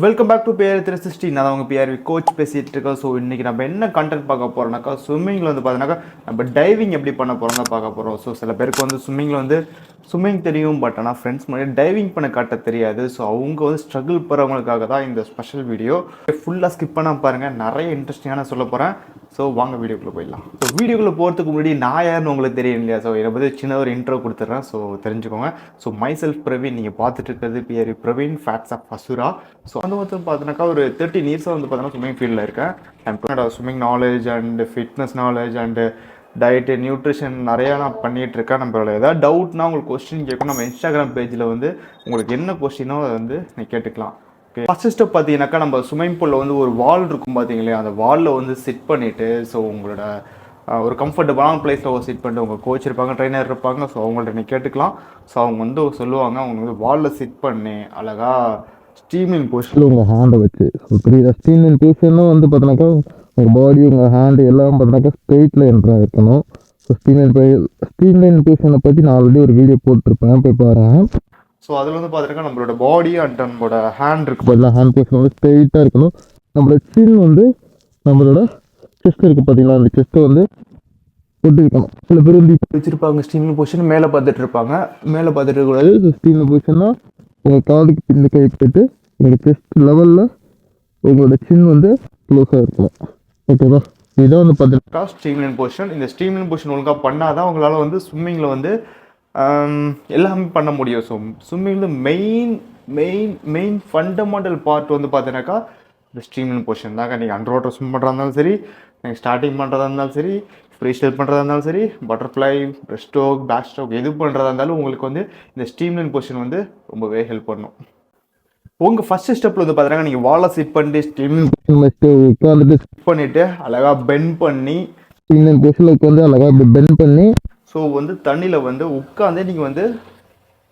Welcome back to PR 360. நான் உங்கள் PR coach பேசிகிட்டு இருக்கோம். ஸோ இன்றைக்கி நம்ம என்ன கண்டென்ட் பார்க்க போகிறோம்னாக்கா, ஸ்விம்மிங்கில் வந்து பார்த்தீங்கன்னாக்கா நம்ம டைவிங் எப்படி பண்ண போகிறோம் தான் பார்க்க போகிறோம். ஸோ சில பேருக்கு வந்து ஸ்விம்மிங் தெரியும், பட் ஆனால் ஃப்ரெண்ட்ஸ் முன்னாடி டைவிங் பண்ண காட்ட தெரியாது. ஸோ அவங்க வந்து ஸ்ட்ரகிள் போகிறவங்களுக்காக தான் இந்த ஸ்பெஷல் வீடியோ. ஃபுல்லாக ஸ்கிப் பண்ணால் பாருங்கள், நிறைய இன்ட்ரெஸ்டிங்கான சொல்ல போகிறேன். ஸோ வாங்க வீடியோக்குள்ளே போயிடலாம். ஸோ வீடியோக்குள்ளே போகிறதுக்கு முன்னாடி நான் யாருன்னு உங்களுக்கு தெரியும் இல்லையா? ஸோ இதை பற்றி சின்ன ஒரு இன்ட்ரோ கொடுத்துட்றேன். ஸோ தெரிஞ்சுக்கோங்க. ஸோ மை செல்ஃப் பிரவீன், நீங்கள் பார்த்துட்டு இருக்கிறது PR Praveen fates of Asura. So அந்த மாதிரி பார்த்தீங்கன்னாக்கா ஒரு 13 இயர்ஸாக வந்து பார்த்தீங்கன்னா ஸ்விம்மிங் ஃபீல்டில் இருக்கேன். என்னோட swimming knowledge and fitness knowledge and diet nutrition நிறையா நான் பண்ணிகிட்ருக்கேன். நம்மளோட ஏதாவது டவுட்னா உங்களுக்கு கொஸ்டின் கேட்கும். நம்ம இன்ஸ்டாகிராம் பேஜில் வந்து உங்களுக்கு என்ன கொஸ்டினோ அதை வந்து நீ கேட்டுக்கலாம். ஓகே, ஃபஸ்ட்டு ஸ்டெப் பார்த்தீங்கன்னாக்கா நம்ம ஸ்விம்மிங் பூலில் வந்து ஒரு வால் இருக்கும் பார்த்தீங்களா, அந்த வாலில் வந்து சிட் பண்ணிவிட்டு ஸோ உங்களோட ஒரு கம்ஃபர்டபுளான பிளேஸில் ஒரு சிட் பண்ணிட்டு உங்கள் கோச் இருப்பாங்க, ட்ரைனர் இருப்பாங்க. ஸோ அவங்கள்ட்ட நீ கேட்டுக்கலாம். ஸோ அவங்க வந்து சொல்லுவாங்க, அவங்க வந்து வாலில் சிட் பண்ணி அழகாக ஸ்டீமிங் பொசிஷனில் உங்கள் ஹேண்டை வச்சு புரியுதா? ஸ்டீமிங் பொசிஷன்லாம் வந்து பார்த்தீங்கன்னாக்கா உங்கள் பாடி உங்கள் ஹேண்டு எல்லாம் பார்த்தீங்கன்னாக்கா ஸ்ட்ரெயிட்டில் என்ட்ராக இருக்கணும். ஸோ ஸ்டீம்லைன் பொசிஷனை பற்றி நான் ஆல்ரெடி ஒரு வீடியோ போட்டிருப்பேன், போய் பாருங்கள். ஸோ அதில் வந்து பார்த்தீங்கன்னா நம்மளோட பாடி அண்ட் நம்மளோட ஹேண்ட் இருக்குது பார்த்தீங்களா, ஹேண்ட் பொசிஷன் வந்து ஸ்ட்ரெயிட்டாக இருக்கணும். நம்மளோட சின் வந்து நம்மளோட செஸ்ட் இருக்குது பார்த்தீங்களா, அந்த செஸ்ட்டை வந்து போட்டு இருக்கணும். சில பேர் வந்து வச்சுருப்பாங்க ஸ்டீமிங் பொசிஷன் மேலே பார்த்துட்டு இருப்பாங்க, மேலே பார்த்துட்டு இருக்கக்கூடாது. ஸ்டீமிங் பொசிஷன்னா உங்கள் காதுக்கு பின்ன கை போட்டு உங்கள் செஸ்ட் லெவலில் உங்களோட சின் வந்து க்ளோஸாக இருக்கணும். ஓகேவா? இதுதான் வந்து பார்த்தீங்கன்னா ஸ்ட்ரீம்லைன் பொசிஷன். இந்த ஸ்ட்ரீம்லைன் பொசிஷன் ஒழுங்காக பண்ணால் தான் உங்களால் வந்து ஸ்விம்மிங்கில் வந்து எல்லாமே பண்ண முடியும். ஸோ ஸ்விம்மிங்கில் மெயின் ஃபண்டமெண்டல் பார்ட் வந்து பார்த்தீங்கன்னாக்கா இந்த ஸ்ட்ரீம்லைன் பொசிஷன் தாங்க. நீங்கள் அண்டர் வாட்டர் ஸ்விம் பண்ணுறதா இருந்தாலும் சரி, நீங்கள் ஸ்டார்டிங் பண்ணுறதா இருந்தாலும் சரி, ஃப்ரீ ஸ்டைல் பண்ணுறதா இருந்தாலும் சரி, butterfly, breast stroke, back stroke எது பண்ணுறதா இருந்தாலும் உங்களுக்கு வந்து இந்த ஸ்ட்ரீம்லைன் பொசிஷன் வந்து ரொம்பவே ஹெல்ப் பண்ணும். உங்கள் ஃபஸ்ட்டு ஸ்டெப்பில் வந்து பார்த்தீங்கன்னா நீங்கள் வாலை சிட் பண்ணிட்டு ஸ்டீம்லைன் பொசிஷன் வச்சுட்டு உட்காந்துட்டு சிட் பண்ணிவிட்டு அழகாக பெண்ட் பண்ணி ஸ்டீம்லைன் பொசிஷனில் உட்காந்து அழகாக இப்படி பெண்ட் பண்ணி ஸோ வந்து தண்ணியில் வந்து உட்காந்து நீங்கள் வந்து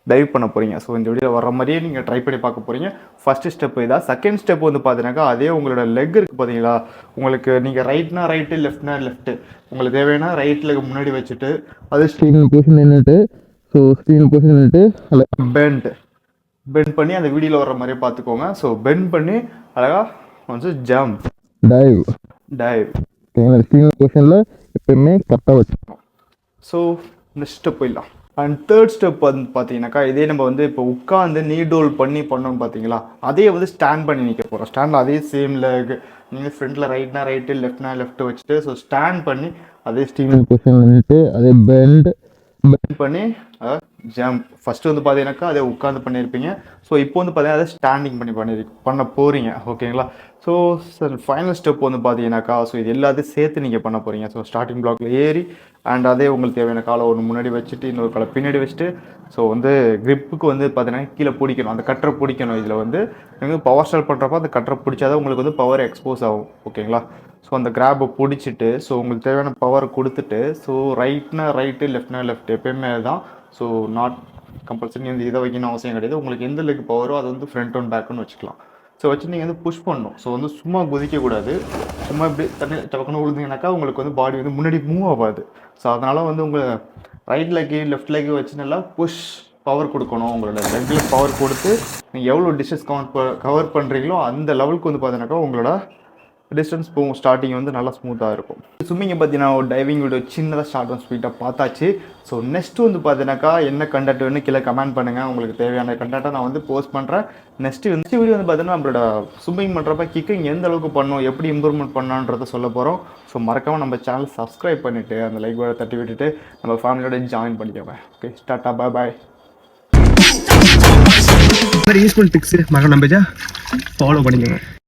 டைவ் பண்ண போகிறீங்க. ஸோ இந்த வீடியோவில் வர மாதிரியே நீங்கள் ட்ரை பண்ணி பார்க்க போகிறீங்க. ஃபஸ்ட்டு ஸ்டெப்பு இதான். செகண்ட் ஸ்டெப் வந்து பார்த்தீங்கன்னாக்கா அதே உங்களோட லெக் இருக்குது பார்த்தீங்களா, உங்களுக்கு நீங்கள் ரைட்னா ரைட்டு, லெஃப்ட்னா லெஃப்ட்டு, உங்களுக்கு தேவைன்னா ரைட் லெக் முன்னாடி வச்சுட்டு அது ஸ்டீம்லைன் பொசிஷன் நின்றுட்டு ஸோ ஸ்டீம்லைன் பொசிஷன் நின்றுட்டு பெண்ட் பண்ணி அந்த வீடியோவில் வர மாதிரியே பார்த்துக்கோங்க. ஸோ பெண்ட் பண்ணி அழகாக வந்து ஜம்ப் டைவ் ஓகேங்களா? ஸ்டீம்லைன் பொசிஷனில் எப்பயுமே கரெக்டாக வச்சுக்கணும். ஸோ நெக்ஸ்ட் ஸ்டெப் போயிடலாம். அண்ட் தேர்ட் ஸ்டெப் வந்து பார்த்தீங்கன்னாக்கா இதே நம்ம வந்து இப்போ உட்காந்து நீடோல் பண்ணோம் பார்த்தீங்களா, அதே வந்து ஸ்டாண்ட் பண்ணி நிற்க போகிறோம். ஸ்டாண்டில் அதே சேம் லெக் நீங்கள் ஃப்ரண்ட்டில் ரைட்னா ரைட்டு, லெஃப்ட்னா லெஃப்ட்டு வச்சுட்டு ஸோ ஸ்டாண்ட் பண்ணி அதே ஸ்டீம்லைன் பொசிஷன் நின்றுட்டு அதே பெண்ட் பண்ணி ஜம்ப். ஃபஸ்ட்டு வந்து பார்த்தீங்கன்னாக்கா அதே உட்காந்து பண்ணியிருப்பீங்க. ஸோ இப்போ வந்து பார்த்தீங்கன்னா அதை ஸ்டாண்டிங் பண்ண போகிறீங்க. ஓகேங்களா? ஸோ ஃபைனல் ஸ்டெப் வந்து பார்த்தீங்கன்னாக்கா ஸோ இது எல்லாத்தையும் சேர்த்து நீங்கள் பண்ண போகிறீங்க. ஸோ ஸ்டார்டிங் பிளாக்ல ஏறி அண்ட் அதே உங்களுக்கு தேவையான காலை ஒன்று முன்னாடி வச்சுட்டு இன்னொரு காலை பின்னாடி வச்சுட்டு ஸோ வந்து கிரிப்புக்கு வந்து பார்த்தீங்கன்னா கீழே பிடிக்கணும், அந்த கட்டரை பிடிக்கணும். இதில் வந்து நீங்கள் பவர் ஸ்டால் பண்ணுறப்போ அந்த கட்டரை பிடிச்சாதான் உங்களுக்கு வந்து பவர் எக்ஸ்போஸ் ஆகும். ஓகேங்களா? ஸோ அந்த கிராப்பை பிடிச்சிட்டு ஸோ உங்களுக்கு தேவையான பவர் கொடுத்துட்டு ஸோ ரைட்னா ரைட்டு, லெஃப்ட்னா லெஃப்ட் எப்பயுமே தான். ஸோ நாட் கம்பல்சரி வந்து இதை வைக்கணும் அவசியம் கிடையாது. உங்களுக்கு எந்த லெக் பவரோ அது வந்து ஃப்ரண்ட் அண்ட் பேக்குன்னு வச்சுக்கலாம். ஸோ வச்சு நீங்கள் வந்து புஷ் பண்ணணும். ஸோ வந்து சும்மா குதிக்கக்கூடாது. சும்மா இப்படி தண்ணி டக்குன்னு விழுந்தீங்கன்னாக்கா உங்களுக்கு வந்து பாடி வந்து முன்னாடி மூவ் ஆகாது. ஸோ அதனால் வந்து உங்கள் ரைட் லெக்கு லெஃப்ட் லெக்கு வச்சு நல்லா புஷ் பவர் கொடுக்கணும். உங்களோட லெக்கில் பவர் கொடுத்து நீங்கள் எவ்வளோ டிஸ்டன்ஸ் கவர் பண்ணுறீங்களோ அந்த லெவலுக்கு வந்து பார்த்தீங்கன்னாக்கா உங்களோட டிஸ்டன்ஸ் போகும். ஸ்டார்டிங் வந்து நல்லா ஸ்மூத்தாக இருக்கும். ஸ்விம்மிங்கை பற்றி நான் ஒரு டைவிங் வீடியோ சின்னதாக ஷார்ட் அண்ட் ஸ்வீட்டாக பார்த்தாச்சு. ஸோ நெக்ஸ்ட்டு வந்து பார்த்தீங்கன்னாக்கா என்ன கண்டென்ட் வேணும் கீழே கமெண்ட் பண்ணுங்கள். உங்களுக்கு தேவையான கண்டென்ட்டை நான் வந்து போஸ்ட் பண்ணுறேன். நெக்ஸ்ட் வீடியோ வந்து பார்த்தீங்கன்னா நம்மளோட ஸ்விம்மிங் பண்ணுறப்ப கிக்கிங் எந்த அளவுக்கு பண்ணணும், எப்படி இம்ப்ரூவ்மெண்ட் பண்ணணுன்றதை சொல்ல போகிறோம். ஸோ மறக்காமல் நம்ம சேனல் சப்ஸ்கிரைப் பண்ணிவிட்டு அந்த லைக் பட்டனை தட்டி விட்டுட்டு நம்ம ஃபேமிலியோட ஜாயின் பண்ணிக்கோங்க. ஓகே, டாடா, பாய். யூஸ்ஃபுல் டிப்ஸ் மறக்காம நம்ம ஃபாலோ பண்ணிக்கோங்க.